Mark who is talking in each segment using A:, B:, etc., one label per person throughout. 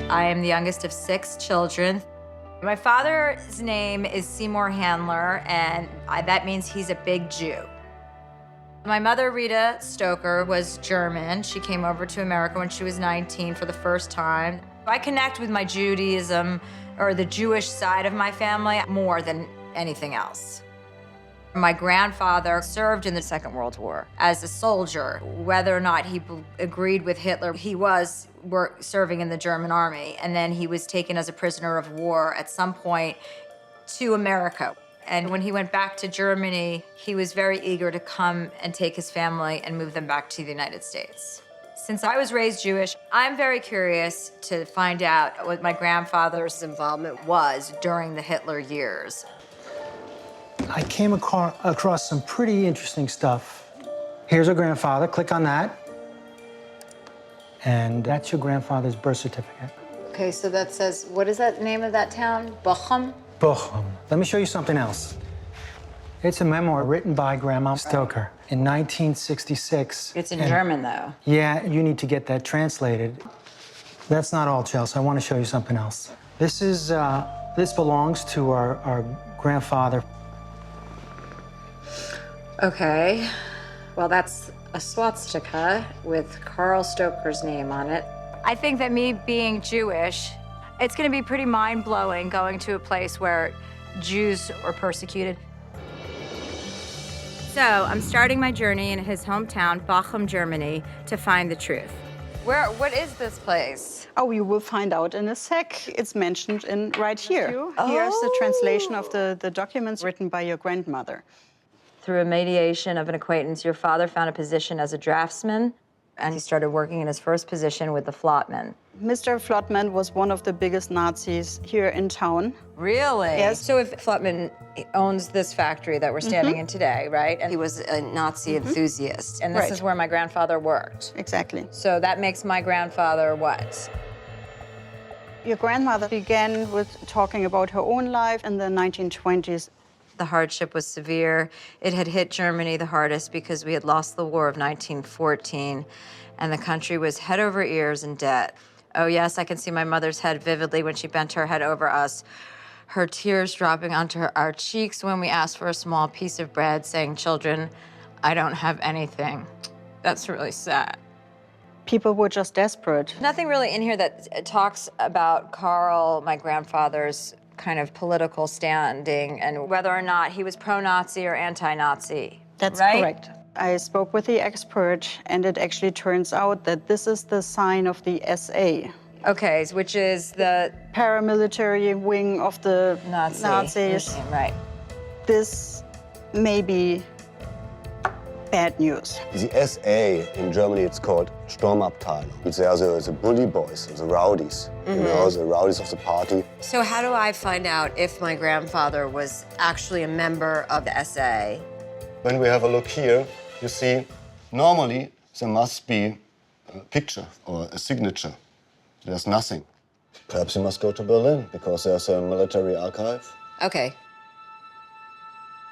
A: I am the youngest of 6 children. My father's name is Seymour Handler, and that means he's a big Jew. My mother, Rita Stoker, was German. She came over to America when she was 19 for the first time. I connect with my Judaism, or the Jewish side of my family, more than anything else. My grandfather served in the Second World War as a soldier. Whether or not he agreed with Hitler, he was serving in the German army, and then he was taken as a prisoner of war at some point to America. And when he went back to Germany, he was very eager to come and take his family and move them back to the United States. Since I was raised Jewish, I'm very curious to find out what my grandfather's involvement was during the Hitler years.
B: I came across some pretty interesting stuff. Here's our grandfather. Click on that. And that's your grandfather's birth certificate.
A: Okay, so that says, what is that name of that town? Bochum?
B: Bochum. Let me show you something else. It's a memoir written by Grandma Stoker in 1966.
A: It's in German, though.
B: Yeah, you need to get that translated. That's not all, Chelsea. I want to show you something else. This belongs to our grandfather.
A: Okay. Well, that's a swastika with Carl Stoker's name on it. I think that me being Jewish, it's going to be pretty mind-blowing going to a place where Jews were persecuted. So I'm starting my journey in his hometown, Bochum, Germany, to find the truth. What is this place?
C: Oh, you will find out in a sec. It's mentioned right here. Here's the translation of the documents written by your grandmother.
A: Through a mediation of an acquaintance, your father found a position as a draftsman, and he started working in his first position with the Flottman.
C: Mr. Flottman was one of the biggest Nazis here in town.
A: Really?
C: Yes.
A: So if Flottman owns this factory that we're standing in today, right? And he was a Nazi enthusiast, and this is where my grandfather worked.
C: Exactly.
A: So that makes my grandfather what?
C: Your grandmother began with talking about her own life in the 1920s.
A: The hardship was severe. It had hit Germany the hardest because we had lost the war of 1914, and the country was head over ears in debt. Oh yes, I can see my mother's head vividly when she bent her head over us, her tears dropping onto our cheeks when we asked for a small piece of bread, saying, "Children, I don't have anything." That's really sad.
C: People were just desperate.
A: Nothing really in here that talks about Carl, my grandfather's kind of political standing and whether or not he was pro-Nazi or anti-Nazi.
C: That's
A: right?
C: correct. I spoke with the expert, and it actually turns out that this is the sign of the SA.
A: Okay, which is the
C: paramilitary wing of the Nazis.
A: Regime, right.
C: This may be bad news.
D: The SA in Germany, it's called Sturmabteilung. They are the bully boys, the rowdies, you know, the rowdies of the party.
A: So how do I find out if my grandfather was actually a member of the SA?
D: When we have a look here, you see, normally there must be a picture or a signature. There's nothing. Perhaps you must go to Berlin because there's a military archive.
A: Okay.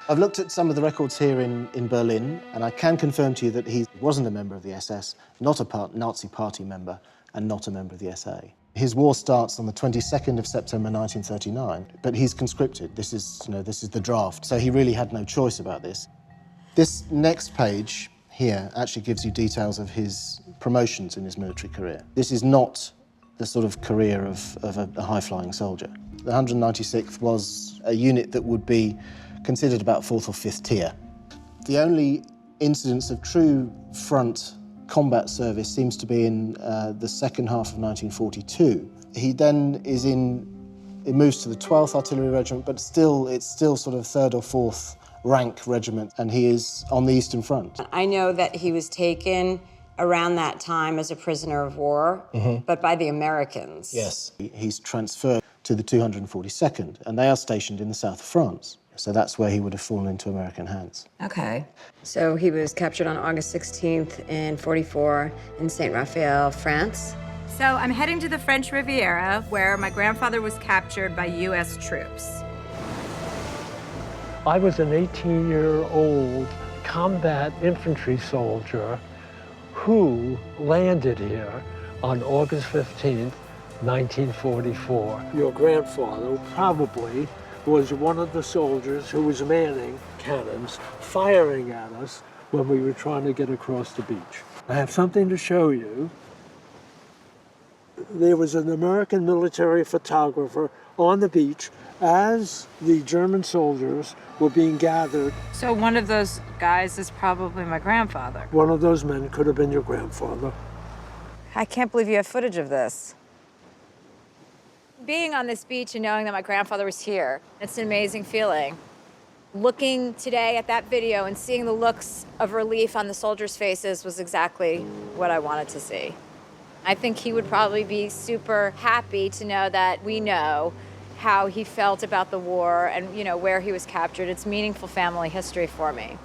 E: I've looked at some of the records here in Berlin, and I can confirm to you that he wasn't a member of the SS, not a Nazi party member, and not a member of the SA. His war starts on the 22nd of September 1939, but he's conscripted. This is the draft, so he really had no choice about this. This next page here actually gives you details of his promotions in his military career. This is not the sort of career of a high-flying soldier. The 196th was a unit that would be considered about 4th or 5th tier. The only incidents of true front combat service seems to be in the second half of 1942. He then it moves to the 12th Artillery Regiment, but it's still sort of 3rd or 4th rank regiment, and he is on the Eastern Front.
A: I know that he was taken around that time as a prisoner of war, but by the Americans.
E: Yes. He's transferred to the 242nd, and they are stationed in the south of France. So that's where he would have fallen into American hands.
A: Okay. So he was captured on August 16th in 44 in Saint Raphael, France. So I'm heading to the French Riviera, where my grandfather was captured by U.S. troops.
F: I was an 18-year-old combat infantry soldier who landed here on August 15th, 1944. Your grandfather probably was one of the soldiers who was manning cannons, firing at us when we were trying to get across the beach. I have something to show you. There was an American military photographer on the beach as the German soldiers were being gathered.
A: So one of those guys is probably my grandfather.
F: One of those men could have been your grandfather.
A: I can't believe you have footage of this. Being on this beach and knowing that my grandfather was here, it's an amazing feeling. Looking today at that video and seeing the looks of relief on the soldiers' faces was exactly what I wanted to see. I think he would probably be super happy to know that we know how he felt about the war and, you know, where he was captured. It's meaningful family history for me.